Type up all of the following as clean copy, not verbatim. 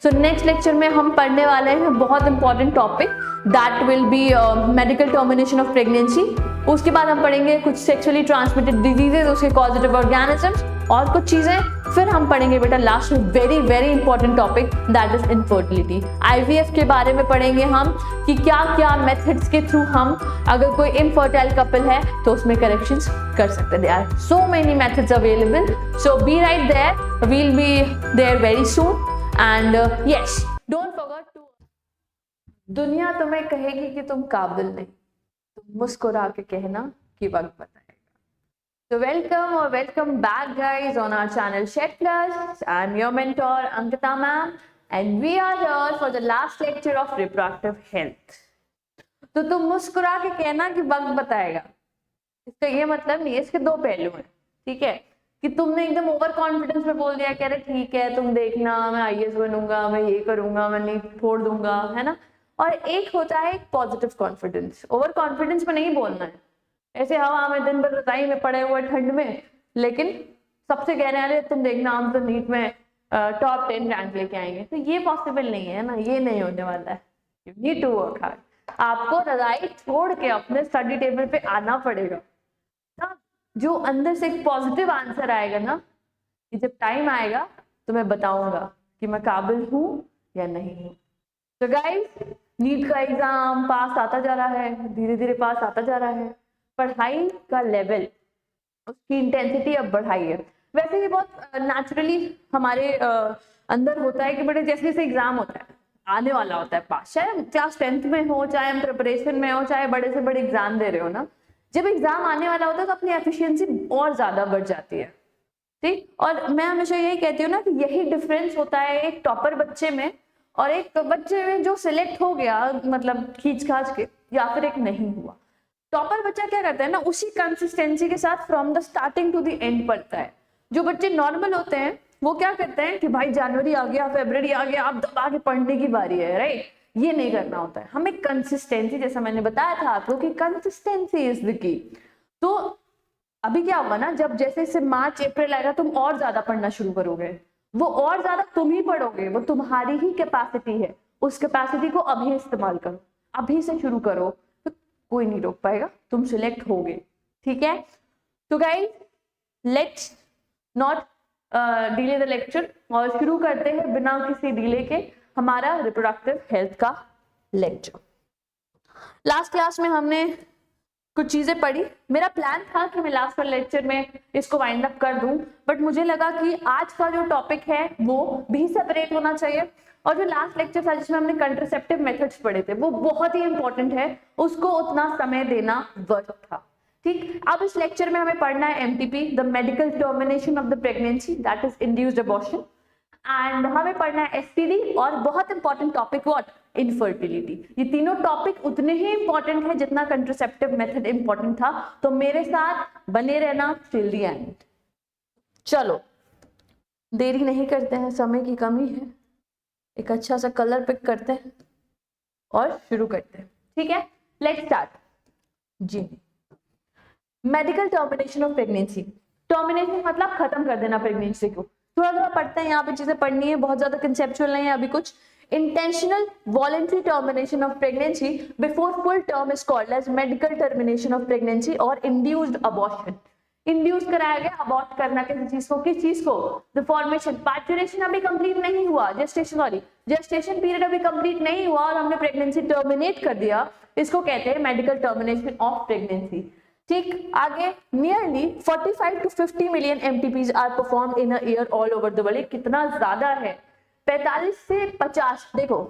So next lecture में हम पढ़ने वाले हैं बहुत important topic, that will be medical termination of pregnancy. उसके बाद हम पढ़ेंगे कुछ सेक्सुअली ट्रांसमिटेड डिजीजेज, उसके कॉजेटिव ऑर्गेनिजम्स और कुछ चीजें। फिर हम पढ़ेंगे बेटा लास्ट में very very important topic, that is infertility. IVF के बारे में पढ़ेंगे हम कि क्या क्या मेथड्स के थ्रू हम अगर कोई इनफर्टाइल कपल है तो उसमें करेक्शंस कर सकते हैं। There are so many methods available, so be right there, we'll be there very soon and yes don't forget to. दुनिया तुम्हें कहेगी कि तुम काबिल नहीं, तुम मुस्कुरा के कहना कि वक्त बताएगा। So welcome or welcome back guys on our channel Shed Plus. I'm your mentor Ankita ma'am and we are here for the last lecture of reproductive health. तो तुम मुस्कुरा के कहना कि वक्त बताएगा, इसका ये मतलब नहीं है, इसके दो पहलू हैं, ठीक है। कि तुमने एकदम ओवर कॉन्फिडेंस में बोल दिया कि अरे ठीक है तुम देखना मैं आईएएस बनूंगा, मैं ये करूंगा, मैं नीट फोड़ दूंगा, है ना। और एक होता है पॉजिटिव कॉन्फिडेंस। ओवर कॉन्फिडेंस में नहीं बोलना है, ऐसे हवा में दिन भर रजाई में पड़े हुए ठंड में, लेकिन सबसे कह रहे हैं तुम देखना हम तो नीट में टॉप 10 रैंक लेके आएंगे, तो ये पॉसिबल नहीं है ना, ये नहीं होने वाला है। You need to work hard, आपको रजाई छोड़ के अपने स्टडी टेबल पे आना पड़ेगा। तब जो अंदर से एक पॉजिटिव आंसर आएगा ना, कि जब टाइम आएगा तो मैं बताऊंगा कि मैं काबिल हूँ या नहीं हूँ। तो गाइस, नीट का एग्जाम पास आता जा रहा है, धीरे धीरे पास आता जा रहा है। पढ़ाई का लेवल, उसकी इंटेंसिटी अब बढ़ाई है। वैसे भी बहुत नेचुरली हमारे अंदर होता है कि बड़े जैसे जैसे एग्जाम होता है आने वाला होता है पास, चाहे क्लास 10th में हो, चाहे हम प्रिपरेशन में हो, चाहे बड़े से बड़े एग्जाम दे रहे हो ना, जब एग्जाम आने वाला होता है तो अपनी एफिशिएंसी और ज्यादा बढ़ जाती है, ठीक। और मैं हमेशा यही कहती हूँ ना कि यही डिफरेंस होता है एक टॉपर बच्चे में और एक बच्चे में जो सिलेक्ट हो गया मतलब खींच खाच के, या फिर एक नहीं हुआ। टॉपर बच्चा क्या करता है ना, उसी कंसिस्टेंसी के साथ from the starting to the end पढ़ता है। जो बच्चे नॉर्मल होते हैं वो क्या करते हैं कि भाई जनवरी आ गया, फरवरी आ गया, अब दबा के पढ़ने की बारी है, राइट। ये नहीं करना होता है हमें। कंसिस्टेंसी, जैसा मैंने बताया था आपको कि कंसिस्टेंसी इज द की। तो अभी क्या होगा ना, जब जैसे से मार्च अप्रैल आएगा तुम और ज्यादा पढ़ना शुरू करोगे, वो और ज्यादा तुम ही पढ़ोगे, वो तुम्हारी ही कैपेसिटी है। उस कैपेसिटी को अभी इस्तेमाल करो, अभी से शुरू करो, तो कोई नहीं रोक पाएगा, तुम सिलेक्ट होगे, ठीक है। तो guys let's not delay the lecture और शुरू करते हैं बिना किसी डिले के हमारा रिप्रोडक्टिव हेल्थ का लेक्चर। लास्ट क्लास में हमने कुछ चीजें पढ़ी। मेरा प्लान था कि मैं लास्ट वाले लेक्चर में इसको वाइंड अप कर दूं, बट मुझे लगा कि आज का जो टॉपिक है वो भी सेपरेट होना चाहिए, और जो लास्ट लेक्चर था जिसमें हमने कंट्रासेप्टिव मेथड्स पढ़े थे वो बहुत ही इंपॉर्टेंट है, उसको उतना समय देना वर्थ था, ठीक। अब इस लेक्चर में हमें पढ़ना है MTP, the medical termination of the pregnancy, that is induced abortion, and हमें पढ़ना है एसटीडी और बहुत इंपॉर्टेंट टॉपिक व्हाट, इनफर्टिलिटी। ये तीनों टॉपिक उतने ही इंपॉर्टेंट है जितना कंट्रासेप्टिव मेथड इंपॉर्टेंट था, तो मेरे साथ बने रहना टिल द एंड। चलो देरी नहीं करते हैं, समय की कमी है, एक अच्छा सा कलर पिक करते हैं और शुरू करते हैं, ठीक है। Let's start. जी, medical termination of pregnancy. Termination मतलब खत्म कर देना प्रेगनेंसी को। थोड़ा थोड़ा पढ़ते हैं, यहाँ पे चीजें पढ़नी है, बहुत ज्यादा कंसेप्चुअल नहीं है अभी कुछ। Intentional voluntary termination of pregnancy before full term is called as medical termination of pregnancy और इंड्यूस्ड अबॉर्शन। इंड्यूस कराया गया, अबॉर्ट करना किसी चीज को, किस चीज को, द फॉर्मेशन। पार्चुरेशन अभी कंप्लीट नहीं हुआ, जेस्टेशन पीरियड अभी कंप्लीट नहीं हुआ और हमने प्रेगनेंसी टर्मिनेट कर दिया, इसको कहते हैं मेडिकल टर्मिनेशन ऑफ प्रेगनेंसी, ठीक। आगे nearly 45 to 50 million MTPs are performed in a year all over the world. कितना ज्यादा है, 45 से 50, देखो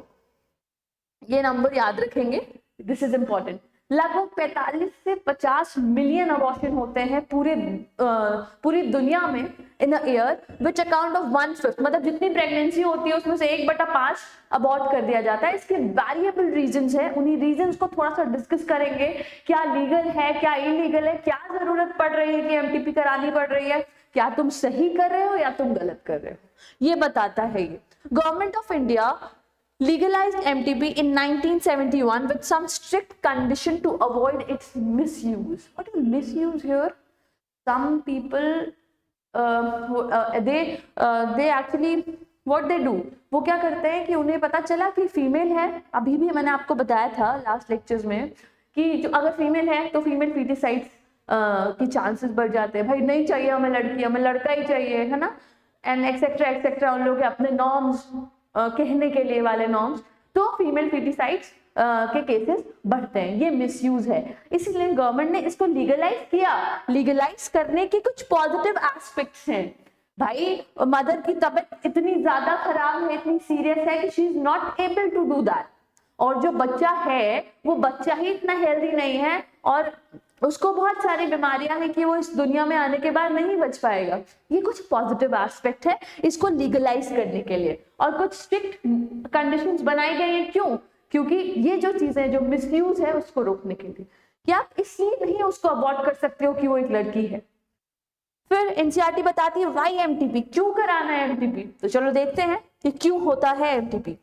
ये नंबर याद रखेंगे, दिस इज इंपॉर्टेंट। लगभग 45 से 50 मिलियन अबॉर्शन होते हैं पूरी दुनिया में in a year, which account of 1/5, मतलब जितनी प्रेगनेंसी होती है उसमें से 1/5 अबॉर्ट कर दिया जाता है। इसके वेरिएबल रीजंस है, उन्हीं रीजंस को थोड़ा सा डिस्कस करेंगे, क्या लीगल है, क्या इलीगल है, क्या जरूरत पड़ रही है कि एमटीपी करानी पड़ रही है, क्या तुम सही कर रहे हो या तुम गलत कर रहे हो, ये बताता है ये। Government of India legalized MTP in 1971 with some strict condition to avoid its misuse. What is misuse here? Some people they actually what they do, वो क्या करते हैं कि उन्हें पता चला कि फीमेल है, अभी भी मैंने आपको बताया था लास्ट लेक्चर्स में कि जो अगर फीमेल है तो फीमेल फीटिसाइड्स की चांसेस बढ़ जाते हैं, भाई नहीं चाहिए हमें लड़की, हमें लड़का ही चाहिए, है ना, एंड एक्सेट्रा एक्सेट्रा, उन लोगों के अपने नॉर्म्स कहने के लिए वाले नॉर्म्स, तो फीमेल फीटिसाइड्स के केसेस बढ़ते हैं। ये मिसयूज है, इसलिए गवर्नमेंट ने इसको लीगलाइज किया। लीगलाइज करने के कुछ पॉजिटिव एस्पेक्ट्स हैं। भाई मदर की तबीयत इतनी ज्यादा खराब है, इतनी सीरियस है कि she is not able to do that, और जो बच्चा है वो बच्चा ही इतना हेल्दी नहीं है और उसको बहुत सारी बीमारियां हैं कि वो इस दुनिया में आने के बाद नहीं बच पाएगा। ये कुछ पॉजिटिव एस्पेक्ट है इसको लीगलाइज करने के लिए, और कुछ स्ट्रिक्ट कंडीशंस बनाई गई है। क्यों? क्योंकि ये जो चीजें जो मिसयूज है उसको रोकने के लिए, कि आप इसलिए नहीं उसको अबॉर्ट कर सकते हो कि वो एक लड़की है। फिर एनसीईआरटी बताती है व्हाई एमटीपी, क्यों कराना है एमटीपी। तो चलो देखते हैं कि क्यों होता है MTP.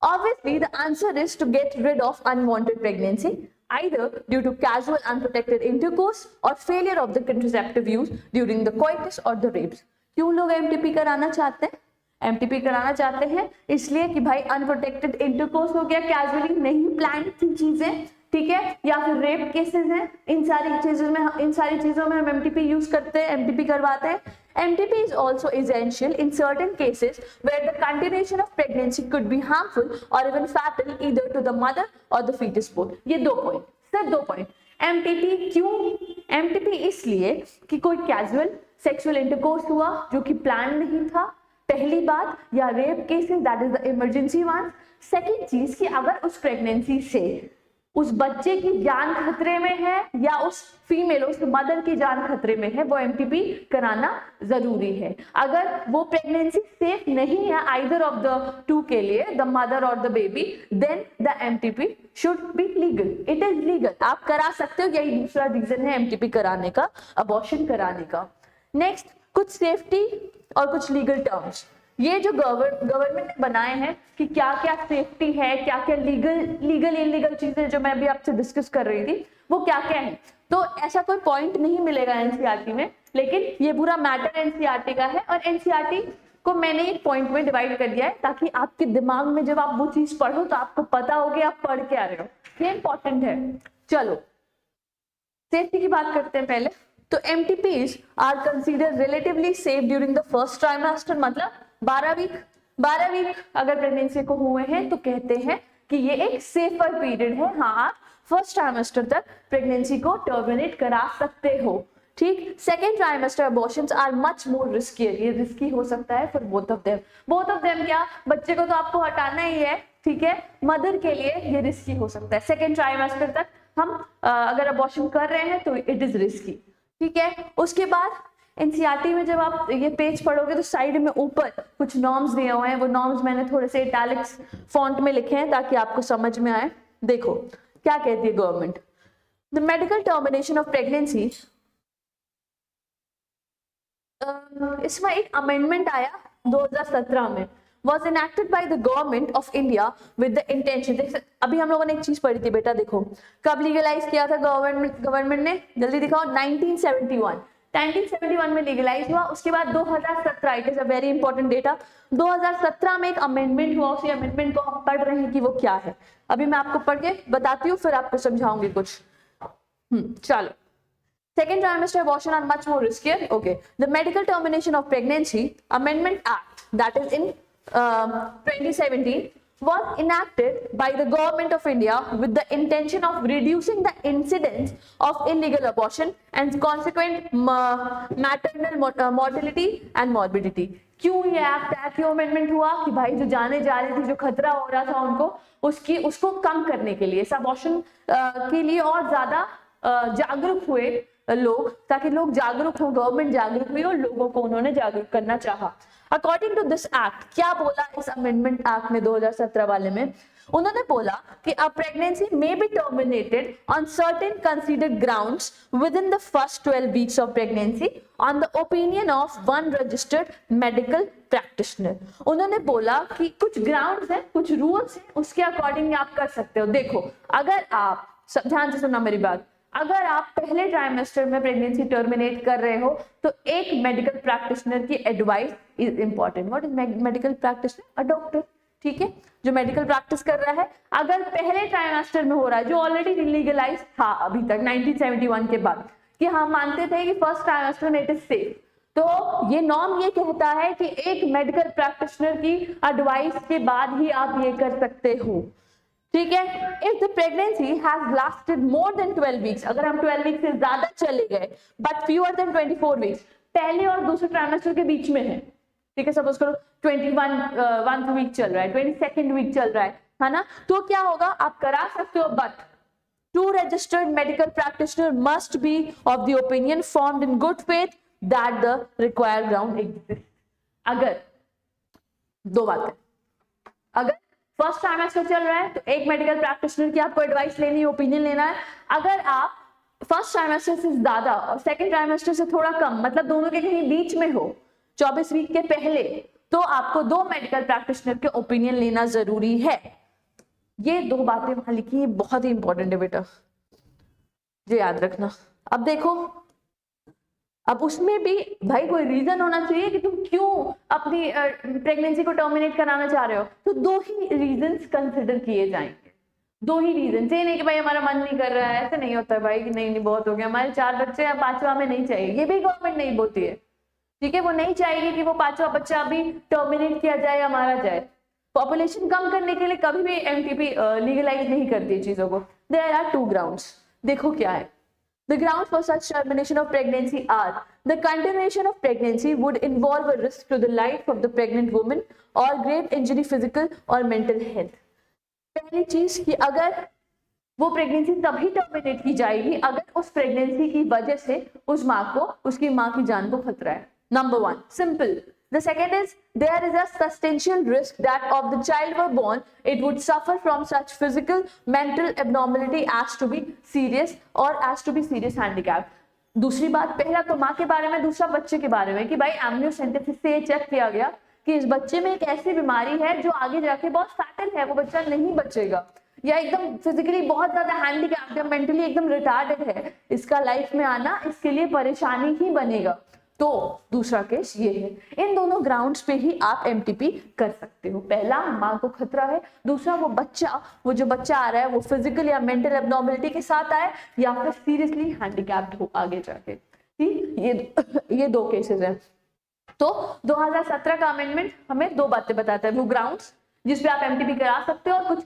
Obviously, the answer is to get rid of unwanted pregnancy, either due to casual unprotected intercourse or failure of the contraceptive use during the coitus or the rapes. क्यों लोग एमटीपी कराना चाहते हैं? एमटीपी कराना चाहते हैं इसलिए कि भाई अनप्रोटेक्टेड इंटरकोर्स हो गया, कैजुअली नहीं प्लान थी चीजें, ठीक है, या फिर रेप केसेस हैं, इन सारी चीजों में हम एमटीपी यूज करते हैं, एमटीपी करवाते हैं। MTP is also essential in certain cases where the continuation of pregnancy could be harmful or even fatal either to the mother or the fetus both. ये 2 पॉइंट, सिर्फ 2 पॉइंट। MTP क्यों? MTP इसलिए कि कोई casual sexual intercourse हुआ जो कि plan नहीं था, पहली बात, या rape cases, that is the emergency one. Second चीज कि अगर उस प्रेगनेंसी से उस बच्चे की जान खतरे में है या उस फीमेल, उस मदर की जान खतरे में है, वो एमटीपी कराना जरूरी है। अगर वो प्रेगनेंसी सेफ नहीं है आइदर ऑफ द टू के लिए, द मदर और the baby, then the MTP should be legal. It is legal, आप करा सकते हो। यही दूसरा रीजन है एमटीपी कराने का, अबॉर्शन कराने का। नेक्स्ट, कुछ सेफ्टी और कुछ लीगल टर्म्स। ये जो गवर्नमेंट ने बनाए हैं कि क्या क्या सेफ्टी है, क्या क्या लीगल इलीगल चीजें जो मैं अभी आपसे डिस्कस कर रही थी, वो क्या क्या है। तो ऐसा कोई पॉइंट नहीं मिलेगा एनसीईआरटी में, लेकिन ये पूरा मैटर एनसीईआरटी का है, और एनसीईआरटी को मैंने एक पॉइंट में डिवाइड कर दिया है ताकि आपके दिमाग में जब आप वो चीज पढ़ो तो आपको पता हो कि आप पढ़ के आ रहे हो। ये इंपॉर्टेंट है। चलो सेफ्टी की बात करते हैं पहले। तो MTPs are consider relatively safe during the first trimester, मतलब 12 वीक अगर प्रेगनेंसी को हुए हैं तो कहते हैं कि ये एक सेफर पीरियड है। हाँ, फर्स्ट ट्राइमेस्टर तक प्रेगनेंसी को टर्मिनेट करा सकते हो, ठीक। Second trimester abortions are much more riskier, ये रिस्की हो सकता है फॉर बोथ ऑफ देम। क्या, बच्चे को तो आपको हटाना ही है, ठीक है, मदर के लिए ये रिस्की हो सकता है। सेकेंड ट्राइमेस्टर तक हम अगर अबॉर्शन कर रहे हैं तो इट इज रिस्की, ठीक है। उसके बाद एनसीईआरटी में जब आप ये पेज पढ़ोगे तो साइड में ऊपर कुछ नॉर्म्स दिए हुए हैं, वो नॉर्म्स मैंने थोड़े से इटैलिक्स फॉन्ट में लिखे हैं ताकि आपको समझ में आए। देखो क्या कहती है government. The medical termination of pregnancy, इसमें एक अमेंडमेंट आया 2017 में, was enacted by the government of India with the intention। अभी हम लोगों ने एक चीज पढ़ी थी बेटा, देखो कब लीगलाइज किया था गवर्नमेंट ने, जल्दी दिखाओ। 1971 में लीगलाइज हुआ। उसके बाद 2017, it is a very important data, 2017 में एक अमेंडमेंट हुआ। उसी अमेंडमेंट को हम पढ़ रहे हैं कि वो क्या है। अभी मैं आपको पढ़ के बताती हूँ, फिर आपको समझाऊंगी कुछ। चलो, second trimester abortion are much more riskier. Okay, the Medical Termination of Pregnancy Amendment Act, that is in 2017, was enacted by the government of India with the intention of reducing the incidence of illegal abortion and consequent maternal mortality and morbidity। क्यों ये act है, क्यों amendment हुआ कि भाई जो जाने जा रही थी, जो खतरा हो रहा था उनको, उसको कम करने के लिए, इस अबॉर्शन के लिए और ज्यादा जागरूक हुए लोग, ताकि लोग जागरूक हो, गवर्नमेंट जागरूक हुई और लोगों को उन्होंने जागरूक करना चाहा। अकॉर्डिंग टू दिस एक्ट, क्या बोला इस अमेंडमेंट एक्ट में 2017 वाले में, उन्होंने बोला कि a pregnancy may be terminated on certain considered grounds with in the first 12 weeks of pregnancy on the opinion of one registered medical practitioner. उन्होंने बोला कि कुछ ग्राउंड्स हैं, कुछ रूल्स हैं, उसके अकॉर्डिंग आप कर सकते हो। देखो, अगर आप, ध्यान से सुनना मेरी बात, अगर आप पहले ट्राइमेस्टर में प्रेगनेंसी टर्मिनेट कर रहे हो तो एक मेडिकल प्रैक्टिशनर की advice is important. What is medical practitioner? A doctor, ठीक है, जो मेडिकल प्रैक्टिस कर रहा है। अगर पहले ट्राइमेस्टर में हो रहा है, जो ऑलरेडी लीगलाइज था अभी तक 1971 के बाद, कि हम मानते थे कि फर्स्ट ट्राइमेस्टर में इट इज सेफ, तो ये नॉर्म ये कहता है कि एक मेडिकल प्रैक्टिशनर की एडवाइस के बाद ही आप ये कर सकते हो, ठीक है। If the pregnancy has lasted more than 12 weeks, अगर हम 12 वीक से ज्यादा चले गए बट फ्यूअर देन 24 वीक्स, पहले और दूसरे ट्राइमेस्टर के बीच में है, ठीक है, सपोज करो 21 वीक चल रहा है, 22nd वीक चल रहा है ना, तो क्या होगा, आप करा सकते हो, but to registered medical practitioner must be of the opinion formed in good faith that the required ground exists। अगर दो बातें, अगर फर्स्ट ट्राइमेस्टर चल रहा है तो एक मेडिकल प्रैक्टिशनर की आपको एडवाइस लेनी है, ओपिनियन लेना है। अगर आप फर्स्ट ट्राइमेस्टर से ज्यादा और सेकंड ट्राइमेस्टर से थोड़ा कम, मतलब दोनों के कहीं बीच में हो, 24 वीक के पहले, तो आपको 2 मेडिकल प्रैक्टिशनर के ओपिनियन लेना जरूरी है। ये 2 बातें वहां लिखी है, बहुत ही इंपॉर्टेंट है बेटा, ये याद रखना। अब देखो, अब उसमें भी भाई कोई रीजन होना चाहिए कि तुम क्यों अपनी प्रेगनेंसी को टर्मिनेट कराना चाह रहे हो, तो 2 ही रीजंस कंसिडर किए जाएंगे, 2 ही रीजन। ये नहीं कि भाई हमारा मन नहीं कर रहा है, ऐसे नहीं होता भाई कि नहीं बहुत हो गया, हमारे 4 बच्चे हैं, 5वां में नहीं चाहिए, ये भी गवर्नमेंट नहीं बोलती है, ठीक है, वो नहीं चाहेगी कि वो 5वां बच्चा अभी टर्मिनेट किया जाए या मारा जाए। पॉपुलेशन कम करने के लिए कभी भी एमटीपी लीगलाइज नहीं करती चीजों को। देयर आर 2 ग्राउंड्स, देखो क्या है। The grounds for such termination of pregnancy are the continuation of pregnancy would involve a risk to the life of the pregnant woman or grave injury physical or mental health। पहली चीज कि अगर वो pregnancy तभी terminate की जाएगी अगर उस प्रेगनेंसी की वजह से उस माँ को, उसकी माँ की जान को खतरा है। Number 1 simple. The second is there is a substantial risk that of the child were born it would suffer from such physical mental abnormality as to be serious or as to be serious handicap। दूसरी बात, पहला तो माँ के बारे में, दूसरा बच्चे के बारे में, कि भाई एमनियोसेंटेसिस से चेक किया गया कि इस बच्चे में एक ऐसी बीमारी है जो आगे जाके बहुत फैटल है, वो बच्चा नहीं बचेगा, या एकदम फिजिकली बहुत ज्यादा हैंडीकैप्ड है, मेंटली एकदम रिटार्डेड है, इसका लाइफ में आना इसके लिए परेशानी ही बनेगा। तो दूसरा केस ये है। इन दोनों ग्राउंड्स पे ही आप एमटीपी कर सकते हो। पहला, माँ को खतरा है, दूसरा वो जो बच्चा आ रहा है वो फिजिकल या मेंटल एब्नॉर्मलिटी के साथ आए या फिर सीरियसली हैंडीकैप्ड हो आगे जाके। ठीक, ये 2 केसेस हैं। तो 2017 का अमेंडमेंट हमें 2 बातें बताता है, वो ग्राउंड्स जिसपे आप एमटीपी करा सकते हो और कुछ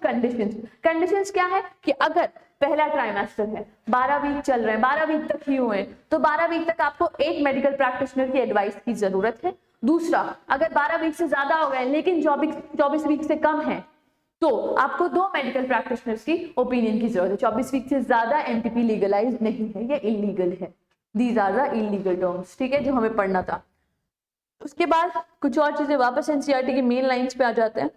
कंडीशंस क्या है कि अगर पहला ट्राइमेस्टर है, 12 वीक चल रहे हैं, 12 वीक तक ही हुए, तो 12 वीक तक आपको एक मेडिकल प्रैक्टिशनर की एडवाइस की जरूरत है। दूसरा, अगर 12 वीक से ज्यादा हो गए लेकिन 24 वीक से कम है तो आपको 2 मेडिकल प्रैक्टिशनर्स की ओपिनियन की जरूरत है। 24 वीक से ज्यादा एमटीपी लीगलाइज नहीं है, ये इलीगल है। These are the illegal terms, ठीक है, जो हमें पढ़ना था। उसके बाद कुछ और चीजें वापस एनसीईआरटी की मेन लाइंस पे आ जाते हैं।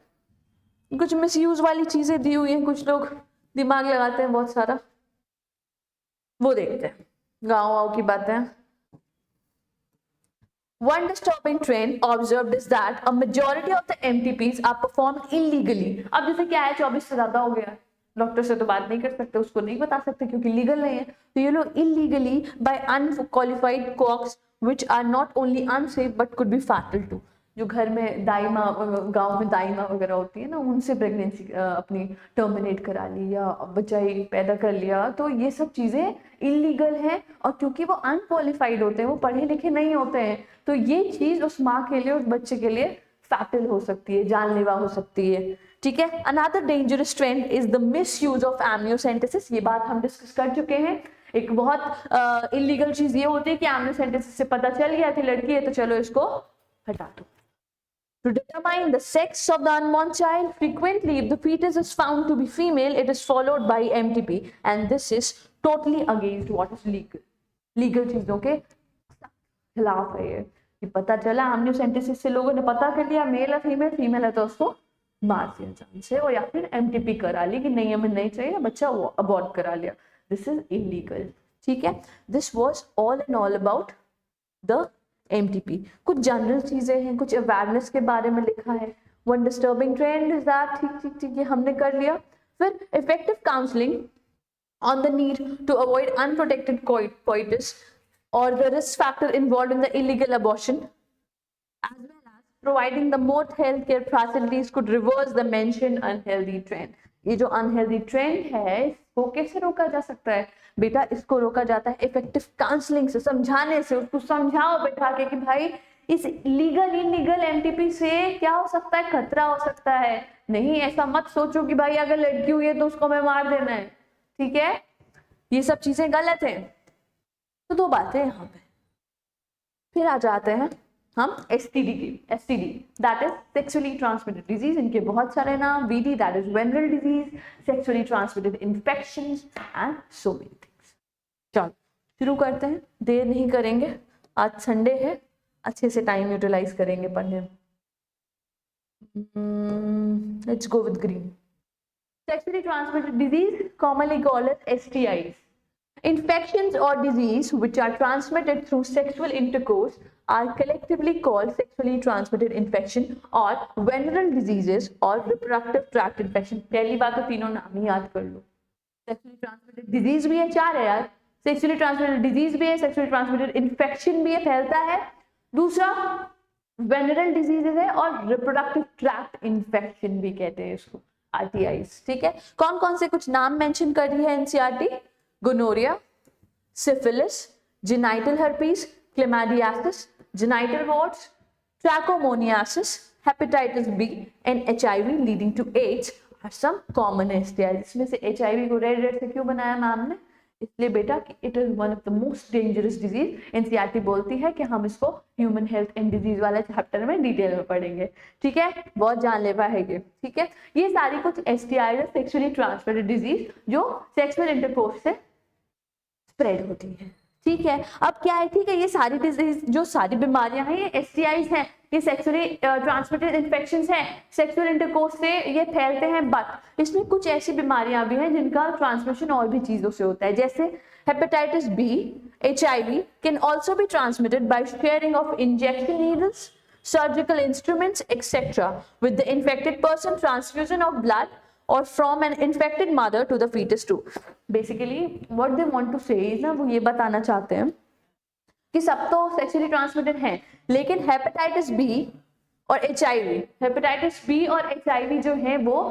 कुछ मिसयूज वाली चीजें दी हुई हैं, कुछ लोग दिमाग लगाते हैं बहुत सारा, वो देखते हैं। गाँव की बातें। One disturbing trend observed is that a majority of the MTPs are performed illegally। अब जैसे क्या है, 24 से ज्यादा हो गया, डॉक्टर से तो बात नहीं कर सकते, उसको नहीं बता सकते क्योंकि लीगल नहीं है, तो ये लोग illegally by unqualified cooks which are not only unsafe but could be fatal too। जो घर में दाई माँ, गाँव में दाई माँ वगैरह होती है ना, उनसे प्रेगनेंसी अपनी टर्मिनेट करा ली या बच्चा ही पैदा कर लिया, तो ये सब चीज़ें इलीगल हैं। और क्योंकि वो अनक्वालिफाइड होते हैं, वो पढ़े लिखे नहीं होते हैं, तो ये चीज़ उस माँ के लिए, उस बच्चे के लिए फैटल हो सकती है, जानलेवा हो सकती है। ठीक है। Another dangerous trend is the miss use of amniocentesis. ये बात हम डिस्कस कर चुके हैं। एक बहुत इलीगल चीज़ ये होती है कि एमनियोसेंटेसिस से पता चल गया कि लड़की है तो चलो इसको हटा दो। To determine the sex of the unborn child, frequently if the fetus is found to be female, it is followed by MTP, and this is totally against what is legal। Legal चीजों के खिलाफ है ये। कि पता चला amniocentesis से लोगों ने पता कर लिया मेल है फीमेल है तो उसको मार दिया जान से, और या फिर MTP करा ली कि नहीं हमें नहीं चाहिए, बच्चा वो अबॉर्ट करा लिया। This is illegal. ठीक है। This was all and all about the MTP। कुछ जनरल चीजें हैं, कुछ अवेयरनेस के बारे में लिखा है। One disturbing trend is that, ठीक ये हमने कर लिया। फिर effective counselling on the need to avoid unprotected coitus or the risk factor involved in the illegal abortion, as well as providing the more healthcare facilities could reverse the mentioned unhealthy trend. ये जो unhealthy trend है इसको कैसे रोका जा सकता है बेटा? इसको रोका जाता है इफेक्टिव काउंसलिंग से, समझाने से। उसको समझाओ बैठा के कि भाई इस लीगल इलीगल एमटीपी से क्या हो सकता है, खतरा हो सकता है। नहीं ऐसा मत सोचो कि भाई अगर लड़की हुई है तो उसको मैं मार देना है, ठीक है? ये सब चीजें गलत है। तो दो बातें यहाँ पे। फिर आ जाते हैं हम एसटीडी की। STD that is sexually transmitted disease. इनके बहुत सारे नाम। VD that is venereal disease, sexually transmitted infections and so many things. चलो शुरू करते हैं, देर नहीं करेंगे। आज संडे है, अच्छे से टाइम यूटिलाइज करेंगे पढ़ने में। Let's go with green. Sexually transmitted disease, commonly called as STIs. Infections or disease which are transmitted through sexual intercourse are collectively called sexually transmitted infection or venereal diseases or reproductive tract infection. पहली बात तो तीनों नाम ही याद कर लो। Sexually transmitted disease भी है, चार है यार। Sexually transmitted disease भी है, sexually transmitted infection भी है, फैलता है। दूसरा venereal diseases है और reproductive tract infection भी कहते हैं इसको, RTIs। ठीक है, कौन कौन से कुछ नाम मेंशन कर रही है NCERT? Gonorrhoea, syphilis, genital herpes, chlamydiasis, genital warts, trichomoniasis, hepatitis B and HIV leading to AIDS are some common STIs। इसमें से HIV को रेड रेड से क्यों बनाया मैम ने? इसलिए बेटा कि it is one of the most dangerous disease. NCERT बोलती है कि हम इसको ह्यूमन हेल्थ एंड डिजीज वाले चैप्टर में डिटेल में पढ़ेंगे। ठीक है, बहुत जानलेवा है ये। ठीक है, ये सारी कुछ STIs है, सेक्सुअली ट्रांसमिटेड डिजीज, जो सेक्सुअल इंटरकोर्स से स्प्रेड होती है। ठीक है, अब क्या है, ठीक है, ये सारी डिजीज जो सारी बीमारियां हैं ये STIs हैं, ये सेक्सुअली ट्रांसमिटेड इन्फेक्शंस हैं, सेक्सुअल इंटरकोर्स से ये फैलते हैं। बट इसमें कुछ ऐसी बीमारियां भी हैं जिनका ट्रांसमिशन और भी चीजों से होता है, जैसे hepatitis B, HIV can also be transmitted by sharing of injection needles, surgical instruments etcetera with the infected person, transfusion of blood or from an infected mother to the fetus too. Basically what they want to say is ना, वो ये बताना चाहते हैं कि सब तो sexually transmitted हैं, लेकिन हेपेटाइटिस बी और HIV, हेपेटाइटिस बी और HIV जो है वो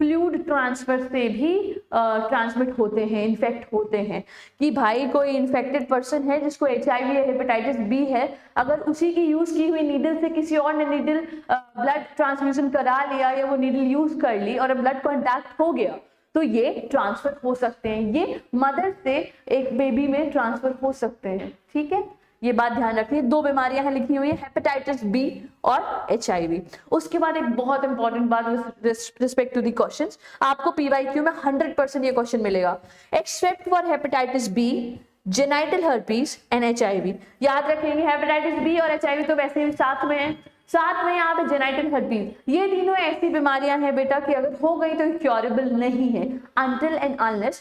फ्लूइड ट्रांसफर से भी ट्रांसमिट होते हैं, इन्फेक्ट होते हैं। कि भाई कोई इन्फेक्टेड पर्सन है जिसको HIV या हेपेटाइटिस बी है, अगर उसी की यूज की हुई नीडल से किसी और ने नीडल ब्लड ट्रांसफ्यूजन करा लिया या वो नीडल यूज कर ली और ब्लड कॉन्टैक्ट हो गया, तो ये ट्रांसफर हो सकते हैं, ये मदर से एक बेबी में ट्रांसफर हो सकते हैं। ठीक है, ये बात ध्यान रखिए। दो बीमारियां हैं लिखी हुई है, हेपेटाइटिस बी और HIV। उसके बाद एक बहुत इंपॉर्टेंट बात रिस्पेक्ट टू द क्वेश्चंस, आपको PYQ में 100% ये क्वेश्चन मिलेगा। Except for hepatitis B, genital herpes and HIV। याद रखेंगे हेपेटाइटिस बी और HIV तो वैसे भी साथ में है, साथ में यहाँ पे जेनाइटल हर्पीस, ये तीनों ऐसी बीमारियां हैं बेटा कि अगर हो गई तो क्योरेबल नहीं है अनटिल एंड अनलेस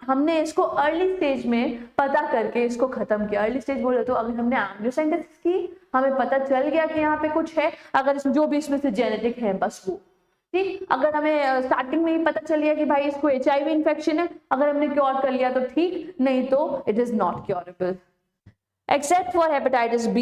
हमने इसको अर्ली स्टेज में पता करके इसको खत्म किया। अर्ली स्टेज बोले तो अगर हमने एंजियोसेंटेसिस की, हमें पता चल गया कि यहाँ पे कुछ है, अगर इसमें जो भी इसमें से जेनेटिक है बस वो ठीक। अगर हमें स्टार्टिंग में ही पता चल गया कि भाई इसको HIV इन्फेक्शन है, अगर हमने क्योर कर लिया तो ठीक, नहीं तो it is not curable. Except for hepatitis B,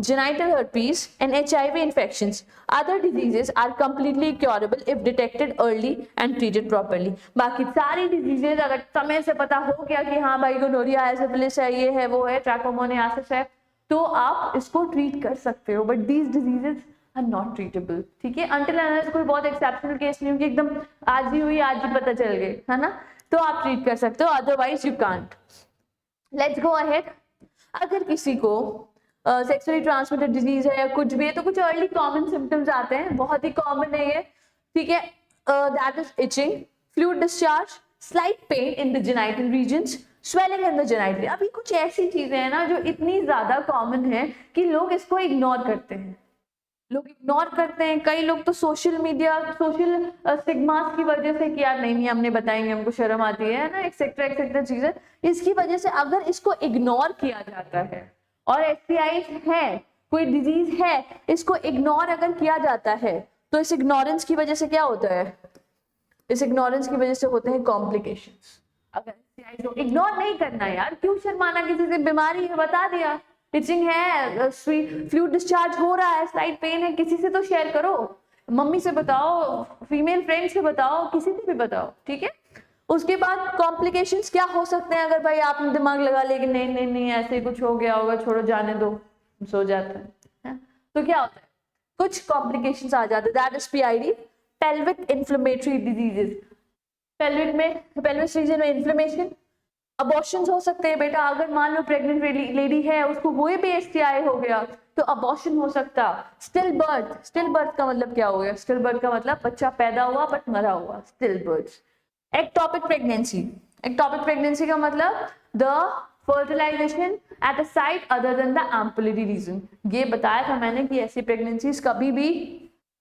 genital herpes and HIV infections, other diseases are completely curable if detected early and treated properly. बाकी सारी diseases अगर समय से पता हो गया कि हाँ भाई गोनोरिया है, सिफिलिस है, ये है, वो है, ट्रैकोमोनियासिस है, तो आप इसको ट्रीट कर सकते हो। But these diseases are not treatable। ठीक है, until unless कोई बहुत एक्सेप्शनल केस नहीं हो कि एकदम आज ही हुई आज ही पता चल गई, है ना, तो आप ट्रीट कर सकते हो, otherwise you can't. Let's go ahead. अगर किसी को सेक्सुअली ट्रांसमिटेड डिजीज है या कुछ भी है, तो कुछ अर्ली कॉमन सिम्टम्स आते हैं, बहुत ही कॉमन है ये। ठीक है, that is itching, fluid discharge, slight pain in the genital regions, swelling in the genital. अभी कुछ ऐसी चीजें हैं ना जो इतनी ज्यादा कॉमन है कि लोग इसको इग्नोर करते हैं, कई लोग तो सोशल मीडिया, सोशल स्टिग्मास की वजह से कि यार नहीं हमने बताएंगे, हमको शर्म आती है ना, एक्सेट्रा चीजें, इसकी वजह से अगर इसको इग्नोर किया जाता है और STIs है, कोई डिजीज है, इसको इग्नोर अगर किया जाता है, तो इस इग्नोरेंस की वजह से क्या होता है, इस इग्नोरेंस की वजह से होते हैं कॉम्प्लिकेशंस। अगर इग्नोर नहीं करना यार, क्यों शर्माना, किसी से बीमारी है बता दिया, टिचिंग है, फ्लूइड डिस्चार्ज हो रहा है, स्लाइट पेन है, किसी से तो शेयर करो, मम्मी से बताओ, फीमेल फ्रेंड से बताओ, किसी से भी बताओ, ठीक है। उसके बाद कॉम्प्लिकेशंस क्या हो सकते हैं, अगर भाई आपने दिमाग लगा लिया कि नहीं नहीं नहीं ऐसे ही कुछ हो गया होगा, छोड़ो जाने दो, सो जाते हैं, तो क्या होता है, कुछ कॉम्प्लिकेशंस आ जाते हैं, that is PID, pelvic inflammatory diseases, pelvic में, पेल्विक रीजन में इन्फ्लेमेशन, अबॉर्शंस हो सकते हैं बेटा, अगर मान लो प्रेग्नेंट लेडी है उसको कोई भी एसटीआई हो गया तो अबॉर्शन हो सकता। स्टिल बर्थ, स्टिल बर्थ का मतलब क्या हो गया, स्टिल बर्थ का मतलब बच्चा पैदा हुआ बट मरा हुआ, still birth. Ectopic pregnancy, ectopic pregnancy का मतलब the fertilization at a site other than the ampullary region. ये बताया था मैंने कि ऐसी प्रेगनेंसीज कभी भी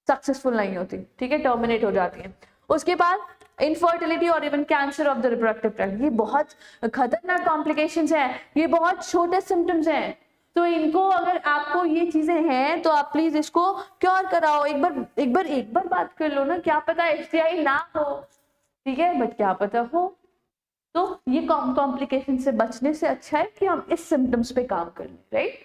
सक्सेसफुल नहीं होती, ठीक है, टर्मिनेट हो जाती है। उसके बाद इनफर्टिलिटी और even cancer of the reproductive tract, ये बहुत खतरनाक कॉम्प्लिकेशंस हैं, ये बहुत छोटे सिम्टम्स हैं, तो इनको अगर आपको ये चीजें हैं तो आप प्लीज इसको क्योर कराओ, एक बार बात कर लो ना, क्या पता एसटीआई ना हो, ठीक है, बट क्या पता हो, तो ये कॉम्प्लिकेशन से बचने से अच्छा है कि हम इस सिम्टम्स पे काम कर लें, राइट,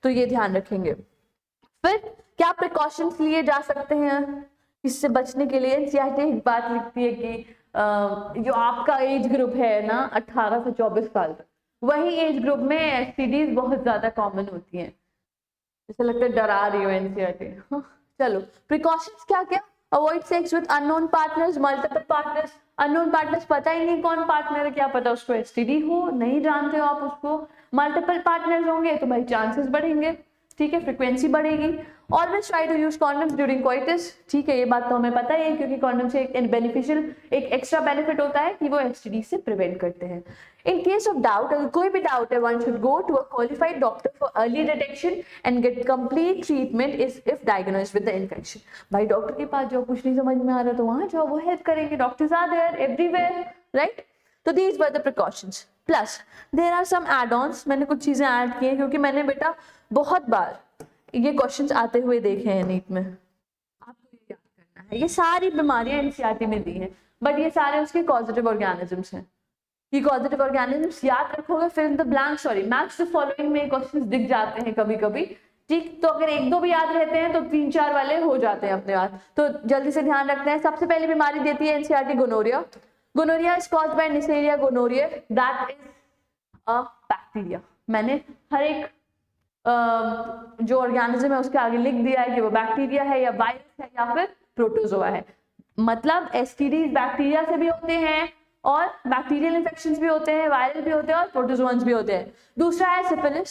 तो ये ध्यान रखेंगे। फिर क्या प्रिकॉशंस लिए जा सकते हैं इससे बचने के लिए, एनसीईआरटी एक बात लिखती है कि जो आपका एज ग्रुप है ना 18 से 24 साल तक, वही एज ग्रुप में एसटीडीज बहुत ज्यादा कॉमन होती हैं, जैसे लगता है डरा रही हो एनसीईआरटी। चलो प्रिकॉशंस क्या क्या, avoid sex with unknown partners, multiple partners, unknown partners पता ही नहीं कौन पार्टनर है, क्या पता उसको एसटीडी हो, नहीं जानते हो आप उसको, मल्टीपल पार्टनर्स होंगे तो भाई चांसेस बढ़ेंगे, ठीक है, फ्रीक्वेंसी बढ़ेगी। Always try to use condoms during coitus, ठीक है, ये बात तो हमें पता ही है क्योंकि कॉन्डम से एक बेनिफिशियल, एक एक्स्ट्रा बेनिफिट होता है कि वो एसटीडी से प्रिवेंट करते हैं। इन केस ऑफ डाउट, अगर कोई भी डाउट है, one should go to a qualified doctor for early detection and get complete treatment if diagnosed with the infection. भाई डॉक्टर के पास जाओ, कुछ नहीं समझ में आ रहा तो वहां जाओ, वो हेल्प करेंगे, doctors are there everywhere, right. तो these were the precautions, plus there are some add ons, मैंने कुछ चीजें ऐड की हैं क्योंकि मैंने बेटा बहुत बार ये क्वेश्चंस आते हुए देखे हैं नीट में, आपको ये याद करना है, ये सारी बीमारियां एनसीईआरटी में दी हैं, बट ये सारे उसके कॉजेटिव ऑर्गेनिजम्स हैं, ये कॉजेटिव ऑर्गेनिजम्स याद रखोगे, फिर in the blank, sorry match the following में क्वेश्चंस दिख जाते हैं कभी कभी, ठीक, तो अगर एक दो भी याद रहते हैं तो 3-4 वाले हो जाते हैं अपने आप, तो जल्दी से ध्यान रखते हैं। सबसे पहली बीमारी देती है NCERT gonorrhoea, gonorrhoea is caused by Neisseria gonorrhoeae, that is a bacteria, मैंने हर एक जो ऑर्गेनिज्म है उसके आगे लिख दिया है कि वो बैक्टीरिया है या वायरस है या फिर प्रोटोजोआ है, मतलब एसटीडीज बैक्टीरिया से भी होते हैं और बैक्टीरियल इन्फेक्शंस भी होते हैं, वायरल भी होते हैं और प्रोटोजोअन्स भी होते हैं। दूसरा है syphilis,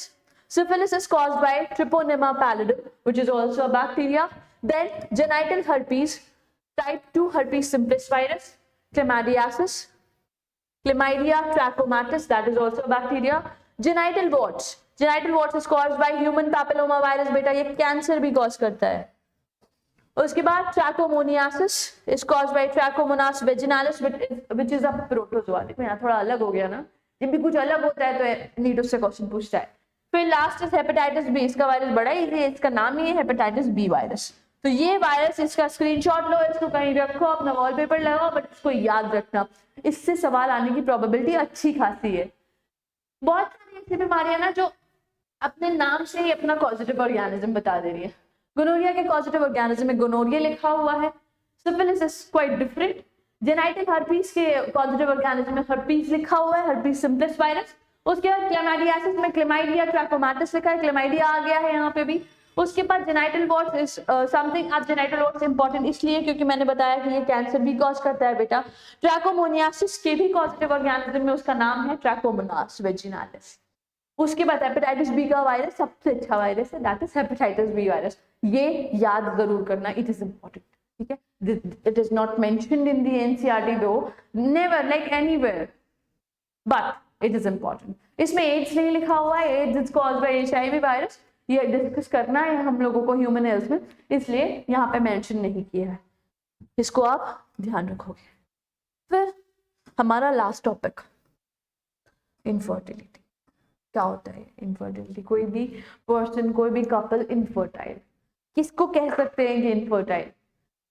syphilis is caused by Treponema pallidum which is also a bacteria. Then genital herpes, type 2 herpes simplex virus, clamidiasis, Chlamydia trachomatis, that is also a bacteria. Genital warts, genital warts is caused by human papilloma virus, बेटा ये cancer भी cause करता है। उसके बाद ट्रैकोमोनियासिस is caused by Trichomonas vaginalis which is a protozoa, देखो यहाँ थोड़ा अलग हो गया ना, जब भी कुछ अलग होता है तो नीट उससे क्वेश्चन पूछता है। फिर लास्ट इज हेपेटाइटिस बी, इसका वायरस बड़ा इजी है, इसका नाम ही है हेपेटाइटिस बी वायरस। तो ये वायरस, इसका स्क्रीनशॉट लो, इसको कहीं रखो, अपना वॉलपेपर लगाओ, बट इसको याद रखना, इससे सवाल आने की प्रोबेबिलिटी अच्छी खासी है। बहुत सारी ऐसी बीमारियां ना जो अपने नाम से ही अपना कॉजेटिव ऑर्गेनिज्म बता दे रही है। गोनोरिया के कॉजेटिव ऑर्गेनिज्म में गोनोरिया लिखा हुआ है, syphilis is quite different, genital herpes के कॉजेटिव ऑर्गेनिज्म में हर्पीज लिखा हुआ है, हर्पीज सिम्प्लेक्स वायरस। उसके बाद क्लैमाइडियासिस में क्लेमाइडिया ट्रैकोमैटिस लिखा है, क्लेमाइडिया आ गया है यहाँ पे भी। उसके बाद जेनिटल वॉर्ट्स इज समथिंग, अब जेनिटल वॉर्ट्स इंपॉर्टेंट इसलिए क्योंकि मैंने बताया कि ये कैंसर भी कॉज करता है बेटा। ट्रैकोमोनियासिस के भी कॉजेटिव ऑर्गेनिज्म में उसका नाम है ट्रैकोमोनास वेजिनालिस। उसके बाद हेपेटाइटिस बी का वायरस सबसे अच्छा वायरस है, that is hepatitis B virus, ये याद जरूर करना, इट इज इंपॉर्टेंट, ठीक है। It is not mentioned in the NCERT though, never like anywhere, but it is important. इसमें एड्स नहीं लिखा हुआ है, AIDS is caused by HIV virus, ये डिस्कस करना है हम लोगों को ह्यूमन हेल्थ में, इसलिए यहाँ पे मेंशन नहीं किया है, इसको आप ध्यान रखोगे। फिर हमारा लास्ट टॉपिक, इनफर्टिलिटी। क्या होता है इनफर्टिलिटी? कोई भी पर्सन, कोई भी कपल इनफर्टाइल, किसको कह सकते हैं कि इनफर्टाइल?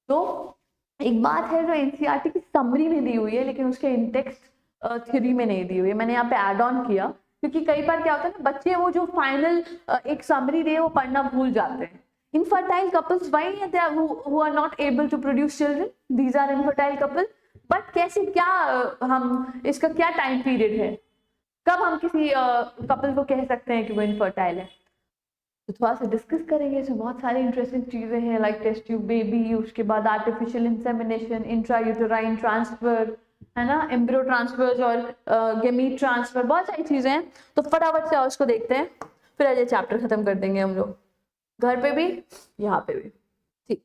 तो एक बात है जो एनसीईआरटी की समरी में दी हुई है, लेकिन उसके इंटेक्स्ट थ्योरी में नहीं दी हुई है, मैंने यहाँ पे एड ऑन किया, क्योंकि कई बार क्या होता है ना, बच्चे वो जो फाइनल एक समरी दे वो पढ़ना भूल जाते हैं. Infertile couples, why they are who are not able to produce children, these are infertile couple. But कैसे, क्या हम इसका क्या टाइम पीरियड है, कब हम किसी कपल को कह सकते हैं कि वो इनफर्टाइल है. तो थोड़ा सा डिस्कस करेंगे. इसमें बहुत सारी इंटरेस्टिंग चीजें हैं, लाइक टेस्ट ट्यूब बेबी, उसके बाद आर्टिफिशियल इंसेमिनेशन, इंट्रायूटेराइन ट्रांसफर, है ना, एम्ब्रियो ट्रांसफर और गेमीट ट्रांसफर, बहुत सारी चीजें हैं. तो फटाफट से उसको देखते हैं, फिर आज ये चैप्टर खत्म कर देंगे हम लोग, घर पे भी यहाँ पे भी. ठीक.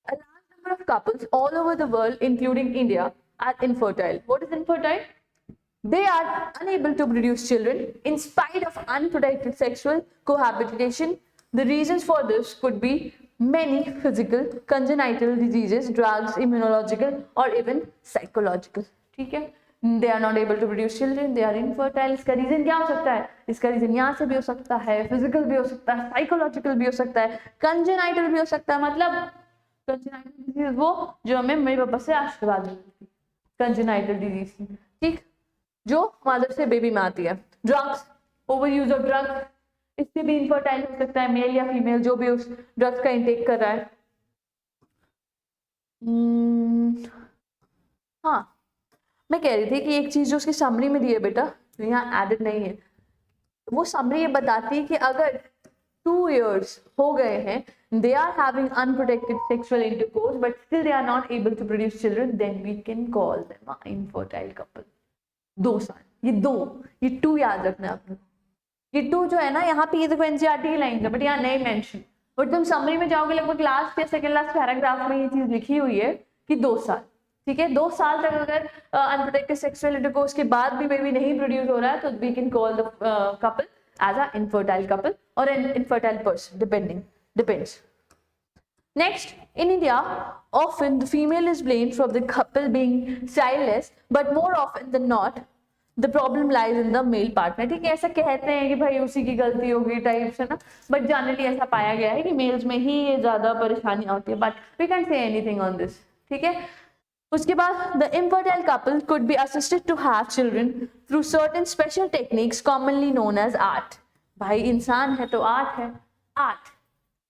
A large number of couples all over the world, including India, are infertile. What is infertile? They are unable to produce children in spite of unprotected sexual cohabitation. The reasons for this could be many: physical, congenital diseases, drugs, immunological, or even psychological. ठीक है, they are not able to produce children, they are infertile. इसका reason क्या हो सकता है? इसका reason यहाँ से भी हो सकता है, फिजिकल भी हो सकता है, साइकोलॉजिकल भी हो सकता है, कंजेनाइटल भी हो सकता है. मतलब कंजेनाइटल डिजीज वो जो हमें मम्मी पापा से आशीर्वाद मिलती, कंजेनाइटल डिजीज. ठीक, जो मदर से बेबी में आती है. Drugs, over use of drugs, इससे भी इनफर्टाइल हो सकता है, मेल या फीमेल जो भी उस ड्रग्स का इंटेक कर रहा है. हाँ, मैं कह रही थी कि एक चीज जो उसकी समरी में दी है बेटा, जो यहाँ एडेड नहीं है, वो समरी ये बताती है कि अगर 2 years हो गए हैं, they are having unprotected sexual intercourse but still they are not able to produce children, then we can call them an infertile couple. 2 साल, ये 2 याद रखना आपने. ये 2 जो है ना, यहाँ पे ये देखो एनसीईआरटी की लाइन है, बट यहाँ नहीं मेंशन. बट तुम समरी में जाओगे लगभग लास्ट या सेकंड लास्ट पैराग्राफ में ये चीज लिखी हुई है कि 2 साल. ठीक है, 2 साल तक अगर अनप्रोटेक्टेड सेक्सुअल इंटरकोर्स के बाद भी बेबी नहीं प्रोड्यूस हो रहा है, तो we can call the couple as an infertile couple or an infertile person, depends. Next, in India, often the female is blamed for the couple being childless, but more often than not, the problem lies in the male partner. ठीक है, ऐसा कहते हैं कि भाई उसी की गलती होगी टाइप से ना, बट जनरली ऐसा पाया गया है कि मेल्स में ही ये ज्यादा परेशानियां होती है. But we can say anything on this. ठीक है, उसके बाद the infertile couple could be assisted to have children through certain special techniques commonly known as art. भाई इंसान है तो आर्ट है. Art,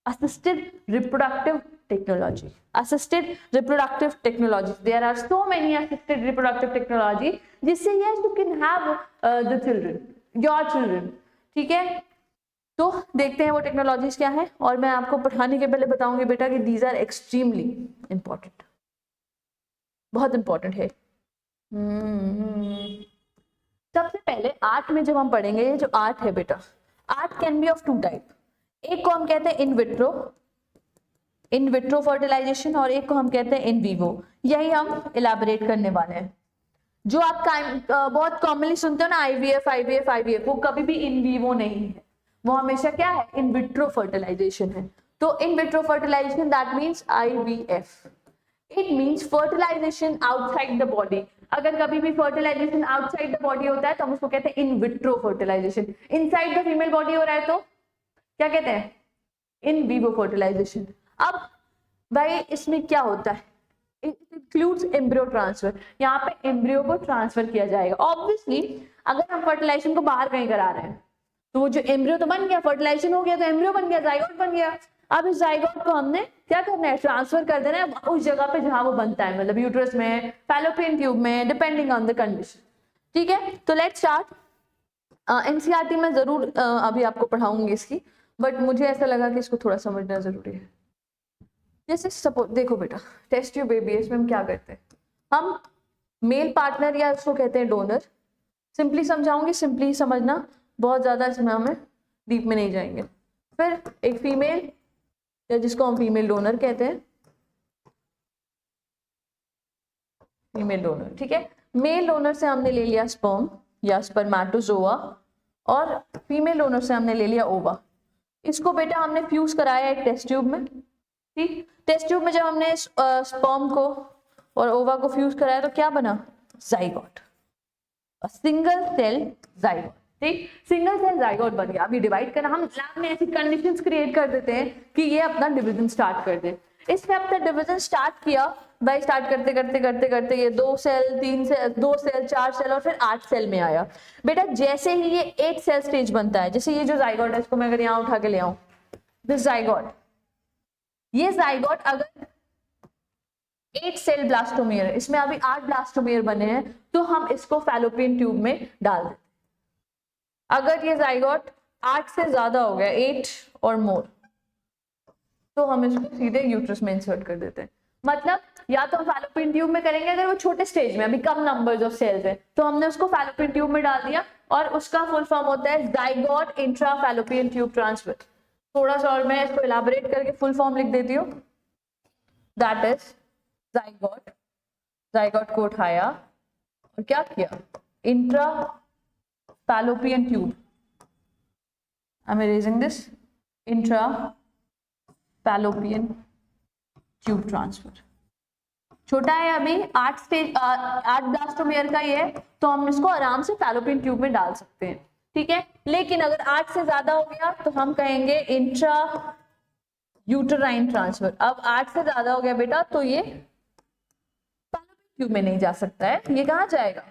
assisted reproductive technology. Assisted reproductive technologies. There are so many assisted reproductive technology जिससे yes you can have the children, your children. ठीक है, तो देखते हैं वो टेक्नोलॉजीज क्या है. और मैं आपको पढ़ाने के पहले बताऊंगी बेटा कि these are extremely important, बहुत इंपॉर्टेंट है. सबसे पहले आर्ट में जब हम पढ़ेंगे, ये जो आर्ट है बेटा, art can be of 2 type. एक को हम कहते हैं इन विट्रो फर्टिलाइजेशन, और एक को हम कहते हैं इन वीवो. यही हम इलैबोरेट करने वाले हैं. जो आप बहुत कॉमनली सुनते हो ना, आईवीएफ, वो कभी भी इन वीवो नहीं है, वो हमेशा क्या है, इन विट्रो फर्टिलाइजेशन है. तो in vitro fertilization that means IVF. It means fertilization outside the body. अगर कभी भी fertilization outside the body होता है तो हम उसको कहते हैं in vitro fertilization. Inside the female body हो रहा है तो क्या कहते हैं, in vivo fertilization. अब भाई इसमें क्या होता है, it includes embryo transfer. यहाँ पे embryo को ट्रांसफर किया जाएगा. Obviously अगर हम fertilization को बाहर कहीं करा रहे हैं तो वो जो embryo तो बन गया, fertilization हो गया तो embryo बन गया, zygote बन गया. अब इस जाइगोट को हमने क्या करना है, ट्रांसफर कर देना है उस जगह पे जहां वो बनता है, मतलब यूट्रस में, फैलोपियन ट्यूब में, डिपेंडिंग ऑन द कंडीशन. ठीक है, तो लेट्स स्टार्ट. एनसीईआरटी में जरूर अभी आपको पढ़ाऊंगी इसकी, बट मुझे ऐसा लगा कि इसको थोड़ा समझना जरूरी है. जैसे सपोज देखो बेटा, टेस्ट ट्यूब बेबी, इसमें हम क्या करते हैं, हम मेल पार्टनर या उसको कहते हैं डोनर. सिंपली समझाऊंगी, सिंपली समझना, बहुत ज्यादा इसमें हमें डीप में नहीं जाएंगे. फिर एक फीमेल या जिसको हम फीमेल डोनर कहते हैं, फीमेल डोनर. ठीक है, मेल डोनर से हमने ले लिया स्पर्म या स्पर्मेटोजोआ, और फीमेल डोनर से हमने ले लिया ओवा. इसको बेटा हमने फ्यूज कराया एक टेस्ट ट्यूब में. ठीक, टेस्ट ट्यूब में जब हमने स्पर्म को और ओवा को फ्यूज कराया तो क्या बना, जाइगोट, सिंगल सेल जाइगोट. ठीक, सिंगल सेल जाइगोट बन गया. अभी डिवाइड करना, हम लैब में ऐसी कंडीशंस क्रिएट कर देते हैं कि ये अपना डिवीजन स्टार्ट कर दे. इसने अपना डिवीजन स्टार्ट किया, भाई स्टार्ट करते करते करते करते ये 2 सेल 3 सेल 2 सेल 4 सेल और फिर 8 सेल में आया। बेटा जैसे ही ये 8 सेल स्टेज बनता है, जैसे ये जो जाइगोट है इसको मैं अगर यहाँ उठा के ले आऊं, दिस जाइगोट, ये जाइगोट अगर 8 सेल ब्लास्टोमियर है, इसमें अभी 8 ब्लास्टोमियर बने हैं, तो हम इसको फैलोपियन ट्यूब में डाल देते। अगर ये जाइगोट 8 से ज्यादा हो गया, 8 और मोर, तो हम इसको सीधे यूट्रस में इंसर्ट कर देते हैं। मतलब या तो हम फैलोपियन ट्यूब में करेंगे अगर वो छोटे स्टेज में, अभी कम नंबर्स ऑफ सेल्स है, तो हमने उसको फैलोपियन ट्यूब में डाल दिया, और उसका फुल फॉर्म होता है zygote intra fallopian tube transfer. थोड़ा सा और मैं इसको इलाबोरेट करके फुल फॉर्म लिख देती हूँ, दैट इज जाइगोट, जाइगोट को उठाया और क्या किया, intra fallopian tube, I am erasing this, intra fallopian tube transfer. छोटा है अभी 8 स्टेज 8 ब्लास्टोमियर का ये है, तो हम इसको आराम से फैलोपियन ट्यूब में डाल सकते हैं, ठीक है। लेकिन अगर 8 से ज्यादा हो गया तो हम कहेंगे इंट्रा यूटराइन ट्रांसफर। अब 8 से ज्यादा हो गया बेटा तो ये फैलोपियन ट्यूब में नहीं जा सकता है, ये कहाँ जाएगा,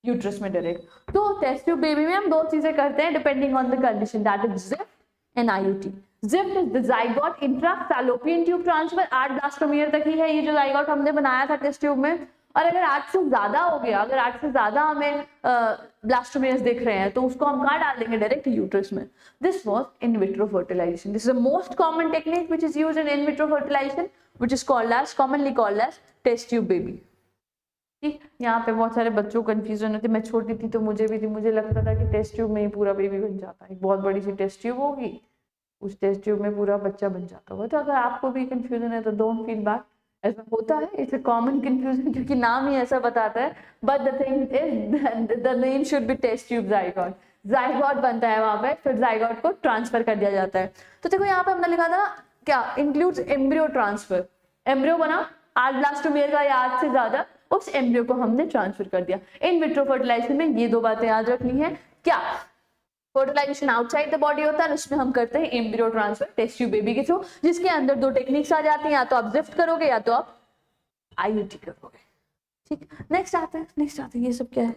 यूट्रस में डायरेक्ट। तो टेस्ट ट्यूब बेबी में हम 2 चीजें करते हैं depending on the condition, that is ZIFT and IUT. ZIFT is the zygote intra fallopian tube transfer, 8 blastomere तक ही है ये जो जाइगोट हमने बनाया था टेस्ट ट्यूब में। और अगर 8 से ज्यादा हो गया, अगर 8 से ज्यादा हमें ब्लास्टोमियर्स दिख रहे हैं, तो उसको हम कहाँ डाल देंगे, डायरेक्ट यूट्रस में। This was in vitro fertilization, this is the most common technique which is used in vitro fertilization, which is called as commonly called as test tube baby. ठीक, यहाँ पे बहुत सारे बच्चों को कंफ्यूजन होती है। मैं छोटी थी तो मुझे भी थी, मुझे लगता था कि टेस्ट ट्यूब में ही पूरा बेबी बन जाता है, एक बहुत बड़ी सी टेस्ट ट्यूब होगी, उस टेस्ट ट्यूब में पूरा बच्चा बन जाता होगा। तो अगर आपको भी कंफ्यूजन है तो डोंट फील बैड, ऐसा होता है, इट्स अ कॉमन कंफ्यूजन क्योंकि नाम ही ऐसा बताता है। But the thing is the name should be test tube zygote, zygote बनता है वहां पे, फिर जाइगोट को ट्रांसफर कर दिया जाता है। तो देखो यहाँ पे हमने लिखा था क्या, इंक्लूड्स एम्ब्रियो ट्रांसफर, एम्ब्रियो बना 8 ब्लास्टोमियर का या 8 से ज्यादा, उस एम्ब्रियो को हमने ट्रांसफर कर दिया। इन विट्रो फर्टिलाइजेशन में ये 2 बातें याद रखनी है, क्या फर्टिलाइजेशन आउटसाइड द बॉडी होता है, उसमें हम करते हैं embryo transfer test tube baby के थ्रू, जिसके अंदर 2 टेक्निक्स आ जाती हैं, या तो आप ज़िफ्ट करोगे या तो आप आईयूटी करोगे। ठीक, नेक्स्ट आता है ये सब क्या है।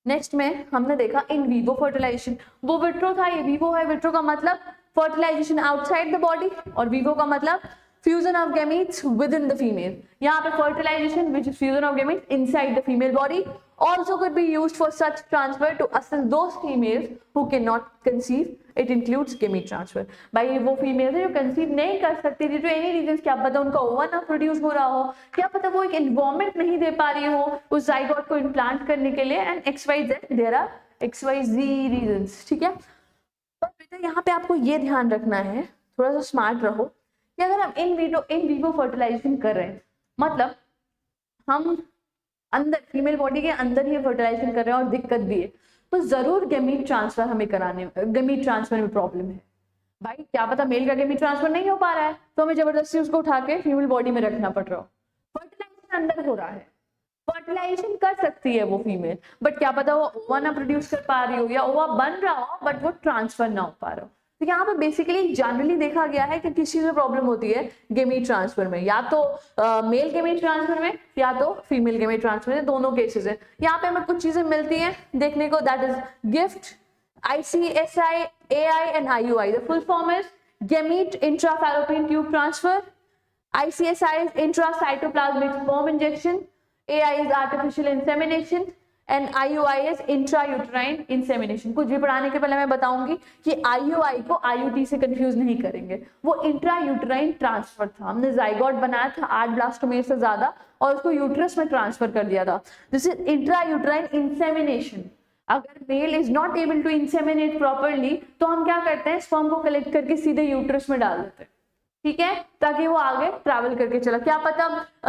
नेक्स्ट में हमने देखा इन वीवो फर्टिलाइजेशन, वो विट्रो था, ये वीवो है। विट्रो का मतलब फर्टिलाइजेशन आउटसाइड द बॉडी, और वीवो का मतलब fusion of gametes within the female. यहाँ पे fertilization which is fusion of gametes inside the female body also could be used for such transfer to assist those females who cannot conceive. It includes gamete transfer. भाई वो female है जो conceive नहीं कर सकती थी, तो एनी रीजन, क्या पता उनका ओवा ना प्रोड्यूस हो रहा हो, क्या पता वो एक एनवायरमेंट नहीं दे पा रही हो उस जाइगोट को इम्प्लांट करने के लिए, and XYZ there are XYZ reasons, ठीक है। पर बेटा यहाँ पे आपको ये ध्यान रखना है, थोड़ा सा स्मार्ट रहो, कि अगर हम इन वीवो फर्टिलाइजेशन कर रहे हैं, मतलब हम अंदर फीमेल बॉडी के अंदर ही फर्टिलाइजेशन कर रहे हैं और दिक्कत भी है, तो जरूर गैमीट ट्रांसफर हमें कराने, गैमीट ट्रांसफर में प्रॉब्लम है। भाई क्या पता मेल का गैमीट ट्रांसफर नहीं हो पा रहा है, तो हमें जबरदस्ती उसको उठा के फीमेल बॉडी में रखना पड़ रहा हो। फर्टिलाइजेशन अंदर हो रहा है, फर्टिलाइजेशन कर सकती है वो फीमेल, बट क्या पता वो ओवा ना प्रोड्यूस कर पा रही हो, या ओवा बन रहा हो बट वो ट्रांसफर ना हो पा रहा हो। तो यहाँ पे बेसिकली जनरली देखा गया है कि किस चीज में प्रॉब्लम होती है, गेमीट ट्रांसफर में, या तो मेल गेमीट ट्रांसफर में या तो फीमेल गेमीट ट्रांसफर में, दोनों केसेस है। यहाँ पे हमें कुछ चीजें मिलती हैं देखने को, that is gift, ICSI, AI and IUI। The full form is gamete intra fallopian tube transfer, ICSI is intra cytoplasmic sperm injection, AI is artificial insemination and IUI is intrauterine insemination. कुछ भी पढ़ाने के पहले मैं बताऊंगी कि IUI को IUT से कंफ्यूज नहीं करेंगे, वो इंट्रायूटराइन ट्रांसफर था। हमने जाइगोट बनाया था 8 ब्लास्टोमियर से ज्यादा और उसको यूट्रस में ट्रांसफर कर दिया था। This is intrauterine insemination. अगर male is not able to inseminate properly, तो हम क्या करते हैं, स्पर्म को कलेक्ट करके सीधे यूट्रस में डाल देते हैं, ठीक है, ताकि वो आगे ट्रैवल करके चला। क्या पता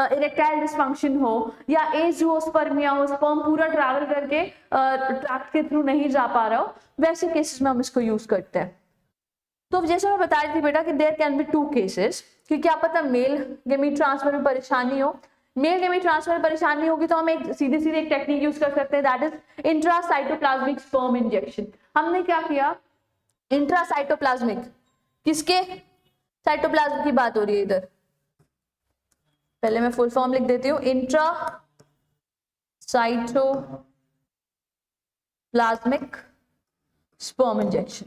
इरेक्टाइल डिसफंक्शन हो या एज हो, स्पर्मिया हो, स्पर्म पूरा ट्रैवल करके ट्रैक्ट के थ्रू नहीं जा पा रहा हो, वैसे केसेस में हम इसको यूज करते हैं। तो जैसे मैं बता रही थी बेटा कि देयर कैन बी 2 केसेस, कि क्या पता मेल गेमीट ट्रांसफर में परेशानी हो। मेल गेमीट ट्रांसफर में परेशानी होगी तो हम एक सीधे एक टेक्निक यूज कर सकते हैं, that is intracytoplasmic sperm injection. हमने क्या किया, इंट्रासाइटोप्लाज्मिक, किसके, साइटोप्लाज्म की बात हो रही है इधर, पहले मैं फुल फॉर्म लिख देती हूँ, intra cytoplasmic sperm injection.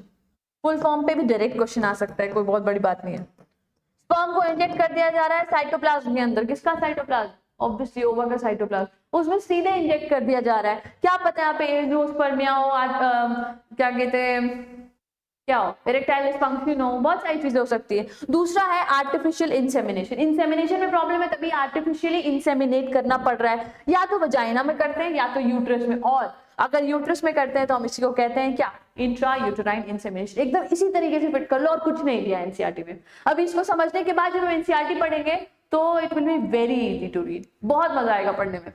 Full form पे भी डायरेक्ट क्वेश्चन आ सकता है, कोई बहुत बड़ी बात नहीं है। स्पर्म को इंजेक्ट कर दिया जा रहा है साइटोप्लाज्म के अंदर। किसका साइटोप्लाज्म? ऑब्वियसली ओवा का साइटोप्लाज्म। उसमें सीधे इंजेक्ट कर दिया जा रहा है। क्या पता है यहाँ पे एंजियोस्पर्मिया हो, क्या कहते हैं, क्या हो, इरेक्टाइल डिसफंक्शन हो, बहुत सारी चीजें हो सकती है। दूसरा है आर्टिफिशियल इंसेमिनेशन। इंसेमिनेशन में प्रॉब्लम है, तभी आर्टिफिशियली इंसेमिनेट करना पड़ रहा है। या तो वजाइना में करते हैं या तो यूट्रस में, और अगर यूट्रस में करते हैं तो हम इसी को कहते हैं क्या? Intra uterine insemination. एकदम इसी तरीके से फिट कर लो, और कुछ नहीं दिया एनसीईआरटी में। अभी इसको समझने के बाद जब हम एनसीईआरटी पढ़ेंगे तो it will be very easy to read, बहुत मजा आएगा पढ़ने में।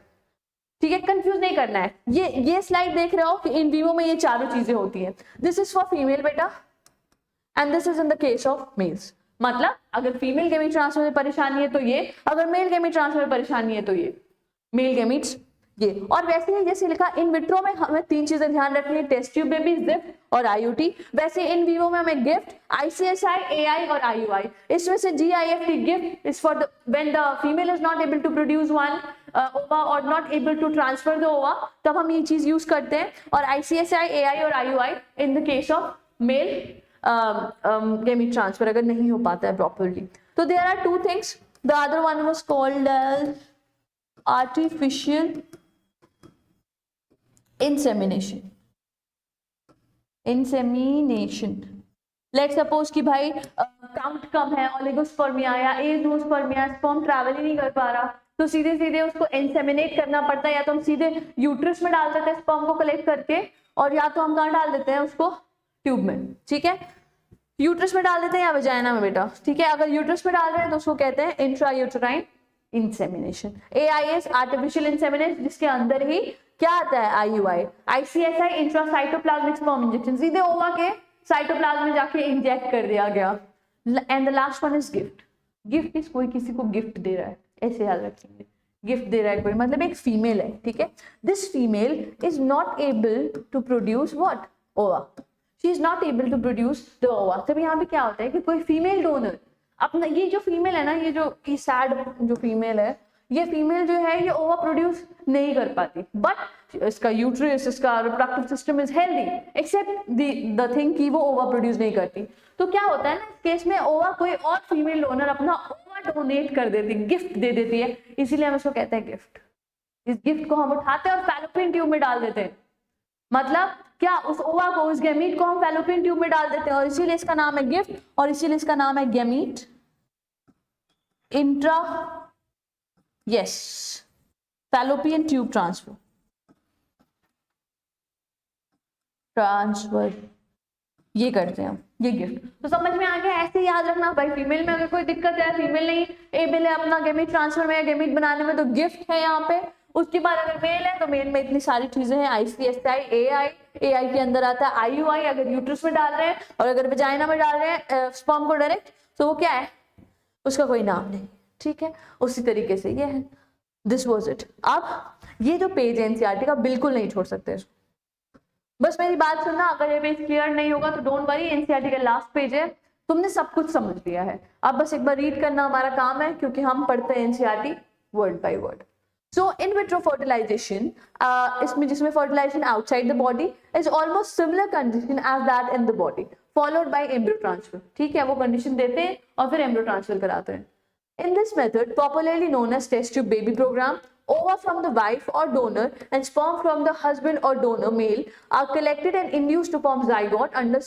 ठीक है, कंफ्यूज नहीं करना है। ये स्लाइड देख रहे हो कि इन विवो में ये चारों चीजें होती हैं। दिस इज फॉर फीमेल बेटा, and this is in the case of males. मतलब अगर फीमेल गेमीट ट्रांसफर में परेशानी है तो ये, अगर मेल गेमीट ट्रांसफर में परेशानी है तो ये, मेल गेमीट्स ये। और वैसे ही जैसे लिखा इन विट्रो में हमें 3 चीजें ध्यान रखनी है, टेस्ट ट्यूब बेबी, जिफ्ट और आईयूटी। वैसे इन विवो में हमें गिफ्ट, आईसीएसआई, एआई और आईयूआई। इसमें से GIFT GIFT is for the when the female is not able to produce one ova और not able to transfer the ova, तब हम ये चीज यूज करते हैं। और आईसीएसआई, एआई और IUI in the case of male gamete transfer, अगर नहीं हो पाता है प्रॉपरली। तो there are 2 things. The other one was called as artificial insemination. Let's suppose कि भाई काउंट कम है, ओलिगोस्पर्मिया या एज़ोस्पर्मिया, स्पर्म ट्रैवल ही नहीं कर पा रहा, तो सीधे सीधे उसको इंसेमिनेट करना पड़ता है। या तो हम सीधे यूट्रस में डाल देते हैं स्पर्म को कलेक्ट करके, और या तो हम कहाँ डाल देते हैं उसको? ट्यूब में। ठीक है, यूट्रस में डाल देते हैं या वजाइना में बेटा। ठीक है, अगर यूट्रस में डाल रहे हैं तो उसको कहते हैं intra uterine insemination. AIS artificial insemination, जिसके अंदर ही क्या आता है? IUI. ICSI intra cytoplasmic sperm injection, सीधे ओवा के साइटोप्लाज्म में जाके इंजेक्ट कर दिया गया। And the last one is gift. Gift is कोई किसी को गिफ्ट दे रहा है, ऐसे याद रखेंगे। गिफ्ट दे रहा है कोई, मतलब एक फीमेल है। ठीक है, this female is not able to produce what? Ova. She is not able to produce the ova. तब यहाँ पे क्या होता है कि कोई फीमेल डोनर अपना, ये जो फीमेल है ना, ये जो सैड जो फीमेल है, ये फीमेल जो है ये ओवा प्रोड्यूस नहीं कर पाती, बट इसका यूट्रस, इसका reproductive system is healthy, except the thing कि वो ओवा प्रोड्यूस नहीं करती। तो क्या होता है ना, इस केस में ओवा कोई और फीमेल डोनर अपना ओवा डोनेट कर देती, गिफ्ट दे देती है, इसीलिए हम इसको कहते हैं गिफ्ट। इस गिफ्ट को हम उठाते हैं और फैलोपियन ट्यूब में डाल देते हैं। मतलब क्या, उस ओवा को, उस गैमीट को हम फैलोपियन ट्यूब में डाल देते हैं, और इसीलिए इसका नाम है गिफ्ट, और इसीलिए इसका नाम है gamete intra fallopian tube transfer. ये करते हैं हम, ये गिफ्ट। तो समझ में आ गया? ऐसे याद रखना भाई, फीमेल में अगर कोई दिक्कत है, फीमेल नहीं एबल है अपना गैमीट ट्रांसफर में, गैमीट बनाने में, तो गिफ्ट है यहाँ पे। उसके बाद अगर मेल है तो मेल में इतनी सारी चीजें हैं, आईसीएसआई, एआई, एआई के अंदर आता है आईयूआई अगर यूट्रस में डाल रहे हैं, और अगर वजाइना में डाल रहे हैं स्पर्म को डायरेक्ट, तो वो क्या है? उसका कोई नाम नहीं। ठीक है, उसी तरीके से ये है। This was it. अब ये जो पेज है एनसीईआरटी का, बिल्कुल नहीं छोड़ सकते इसको। बस मेरी बात सुनना, अगर ये पेज क्लियर नहीं होगा तो डोंट वरी, एनसीईआरटी का लास्ट पेज है, तुमने सब कुछ समझ लिया है। अब बस एक बार रीड करना हमारा काम है, क्योंकि हम पढ़ते हैं NCERT word by word. So in vitro fertilization, इसमें जिसमें fertilization outside the body is almost similar condition as that in the body, followed by embryo transfer. ठीक है, वो condition देते हैं और फिर embryo transfer कराते हैं. In this method, popularly known as test tube baby program, ova from the wife or donor and sperm from the husband or donor male are collected and induced to form zygote under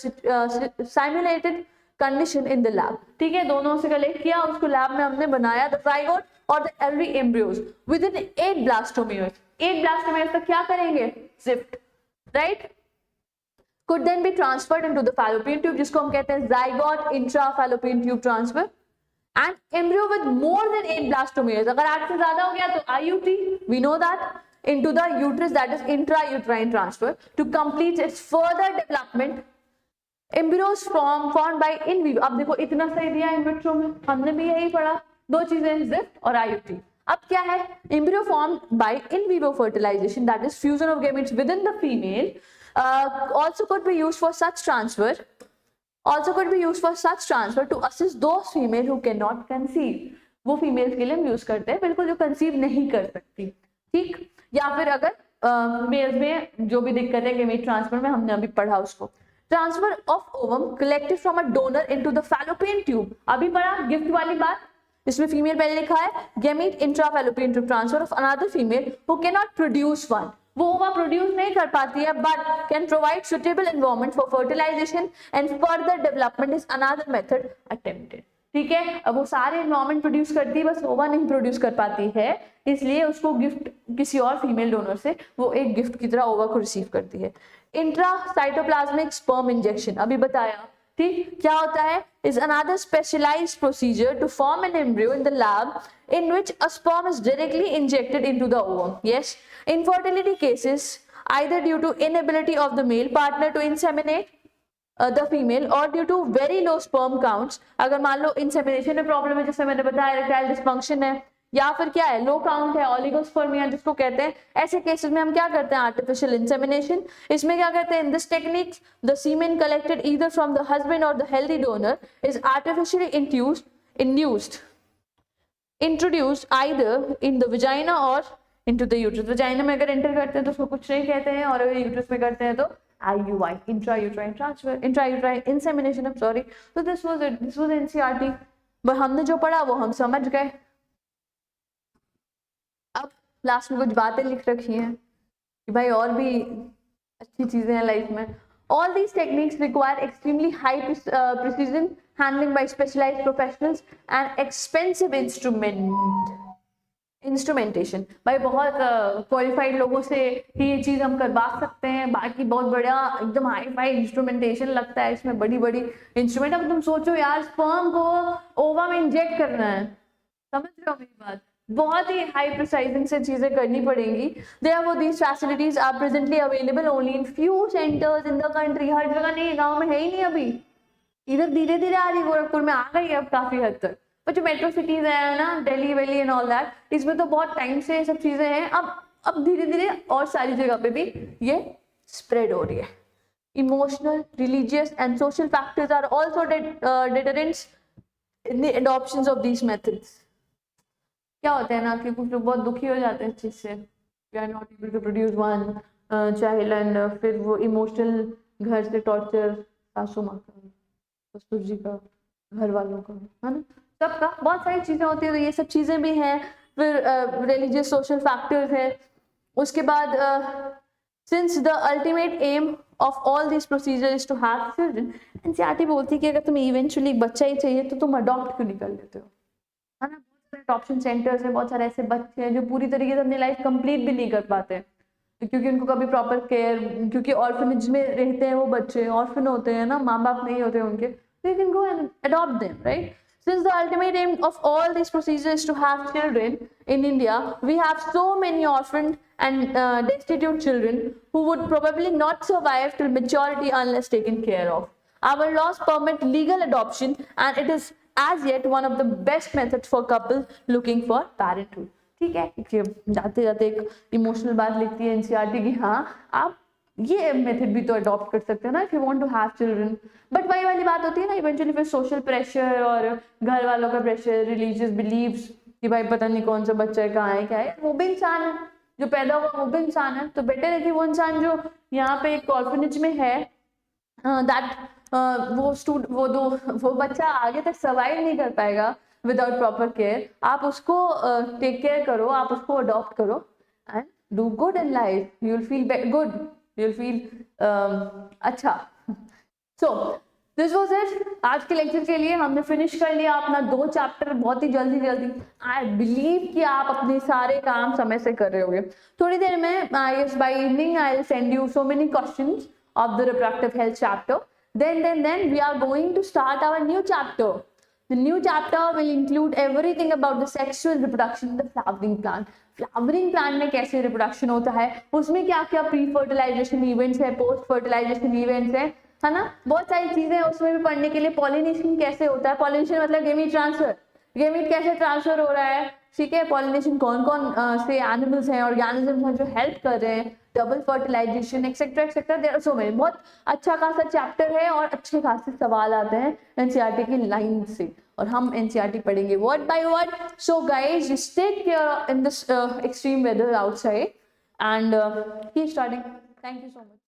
simulated condition in the lab. ठीक है, दोनों से collect किया, उसको lab में हमने बनाया the zygote और the early embryos within 8 blastomeres. 8 blastomeres तक क्या करेंगे? Zift, right? Could then be transferred into the fallopian tube, जिसको हम कहते हैं zygote intrafallopian tube transfer. And embryo with more than 8 blastomeres, अगर 8 से ज्यादा हो गया तो IUT, we know that, into the uterus, that is intrauterine transfer, to complete its further development. Embryos formed by in vivo. अब देखो इतना सही दिया इन विट्रो में, हमने भी यही पढ़ा, दो चीजें जिफ्ट और IUT. अब क्या है? Embryo formed by in vivo fertilization, that is fusion of gametes within the female, also could be used for such transfer. Also could be used for such transfer to assist those female who cannot conceive. वो females के लिए हम use करते हैं, बिल्कुल जो conceive नहीं कर सकती, ठीक। या फिर अगर मेल्स में जो भी दिक्कत है गेमीट ट्रांसफर में, हमने अभी पढ़ा उसको। Transfer of ovum collected from a donor into the fallopian tube, अभी पढ़ा गिफ्ट वाली बात। इसमें फीमेल पहले लिखा है gamete intra fallopian tube transfer of another female who can not produce one, वो ओवा प्रोड्यूस नहीं कर पाती है but can provide suitable environment for fertilization and further development is another method attempted, ठीक है। अब वो सारे एनवायरनमेंट प्रोड्यूस करती है, बस ओवा नहीं प्रोड्यूस कर पाती है, इसलिए उसको गिफ्ट किसी और फीमेल डोनर से वो एक गिफ्ट की तरह ओवा को रिसीव करती है। इंट्रा साइटोप्लाज्मिक स्पर्म इंजेक्शन अभी बताया, ठीक। क्या होता है, is another specialized procedure to form an embryo in the lab in which a sperm is directly injected into the ovum. Yes, infertility cases either due to inability of the male partner to inseminate the female or due to very low sperm counts, अगर मान लो insemination में problem है, जैसे मैंने बताया erectile dysfunction है, या फिर क्या है लो काउंट है, ओलिगोस्पर्मिया जिसको कहते हैं, ऐसे केसेस में हम क्या करते हैं आर्टिफिशियल इंसेमिनेशन। इसमें क्या करते हैं, in this technique the semen collected either from the husband और the healthy donor is artificially induced introduced either in the vagina और इनटू द यूट्रस। विजाइना में अगर एंटर करते हैं तो उसको कुछ नहीं कहते हैं, और अगर यूट्रस में करते हैं तो IUI, intrauterine transfer, intrauterine insemination, I am sorry. तो दिस वाज NCERT, बट हमने जो पढ़ा वो हम समझ गए। अब लास्ट में कुछ बातें लिख रखी हैं कि भाई और भी अच्छी चीजें हैं लाइफ में। All these techniques require extremely high precision handling by specialized professionals and expensive instrumentation। भाई बहुत क्वालिफाइड लोगों से ही ये चीज हम करवा सकते हैं, बाकी बहुत बड़ा एकदम हाई फाई इंस्ट्रूमेंटेशन लगता है इसमें, बड़ी बड़ी इंस्ट्रूमेंट। अब तुम सोचो यार, स्पर्म को ओवा में इंजेक्ट करना है, समझ रहे हो मेरी बात, बहुत ही हाई प्रिसाइजिंग से चीजें करनी पड़ेंगी। Therefore, these facilities are presently available only in few centers in the country। हर जगह नहीं, गांव में है ही नहीं अभी, इधर धीरे धीरे आ रही, गोरखपुर में आ गई है अब काफी हद तक, पर जो मेट्रो सिटीज है ना, Delhi valley and all that, इसमें तो बहुत टाइम से सब चीजें हैं। अब धीरे धीरे और सारी जगह पे भी ये स्प्रेड हो रही है। Emotional, religious and social factors are also deterrents in the adoptions of these methods। क्या होता है ना कि कुछ लोग बहुत दुखी हो जाते हैं इस चीज से, we are not able to produce one child, and फिर वो इमोशनल घर से टॉर्चर, सासू माँ का, ससुर जी का, घर वालों का, है ना, सबका, बहुत सारी चीजें होती है। तो ये सब चीजें भी हैं। फिर रिलीजियस सोशल फैक्टर्स है। उसके बाद since the ultimate aim of all this procedure is to have children, NCERT बोलती है कि अगर तुम्हें इवेंचुअली एक बच्चा ही चाहिए तो तुम अडॉप्ट क्यों नहीं कर लेते हो, है ना। अडॉप्शन सेंटर्स हैं, बहुत सारे ऐसे बच्चे हैं जो पूरी तरीके से अपनी लाइफ कंप्लीट भी नहीं कर पाते, क्योंकि उनको कभी प्रॉपर केयर, क्योंकि ऑर्फनेज में रहते हैं वो बच्चे, ऑर्फन होते हैं ना, माँ बाप नहीं होते उनके, तो you can go and adopt them, right. Since the ultimate aim of all these procedures is to have children in India, we have so many orphaned and destitute children who would probably not survive till maturity unless taken care of. Our laws permit legal adoption, and it is as yet one of the best methods for couples looking for parenthood। ठीक है, जाते जाते एक emotional बात लिखती है NCERT की, हाँ आप ये मेथड भी तो अडॉप्ट कर सकते हैं ना, if you want to have children. But वही वाली बात होती है ना, इवेंचुअली फिर सोशल प्रेशर और घर वालों का प्रेशर, रिलीजियस बिलीव्स कि भाई पता नहीं कौन सा बच्चा है, कहाँ है, क्या है, वो भी इंसान है, जो पैदा हुआ वो भी इंसान है। तो बेटर है कि वो इंसान जो यहाँ पे एक ऑर्फनेज में है, वो बच्चा आगे तक सर्वाइव नहीं कर पाएगा विदाउट प्रॉपर केयर। आप उसको टेक केयर करो, आप उसको अडॉप्ट करो and do good in life, you will feel good, you will feel अच्छा। सो दिस वाज इट आज के लेक्चर के लिए। हमने फिनिश कर लिया अपना 2 चैप्टर बहुत ही जल्दी। आई बिलीव कि आप अपने सारे काम समय से कर रहे होंगे। थोड़ी देर में by evening I will send you so many questions of the reproductive health chapter. Then we are going to start our new chapter. The new chapter will include everything about the sexual reproduction in the flowering plant. Flowering plant में कैसे reproduction होता है, उसमें क्या क्या pre fertilisation events है, post fertilisation events है ना, बहुत सारी चीजें उसमें भी पढ़ने के लिए। पॉलिनेशन कैसे होता है, पॉलिनेशन मतलब गेमीट ट्रांसफर, गेमीट कैसे ट्रांसफर हो रहा है, ठीक है। पॉलिनेशन कौन कौन से एनिमल्स हैं, ऑर्गेनिजम्स हैं जो हेल्प कर रहे हैं double fertilization etcetera etcetera, there are so many. बहुत अच्छा खासा चैप्टर है और अच्छे खासे सवाल आते हैं एनसीईआरटी की लाइन से, और हम एनसीईआरटी पढ़ेंगे word by word. So guys stay care in this extreme weather outside and keep studying. Thank you so much.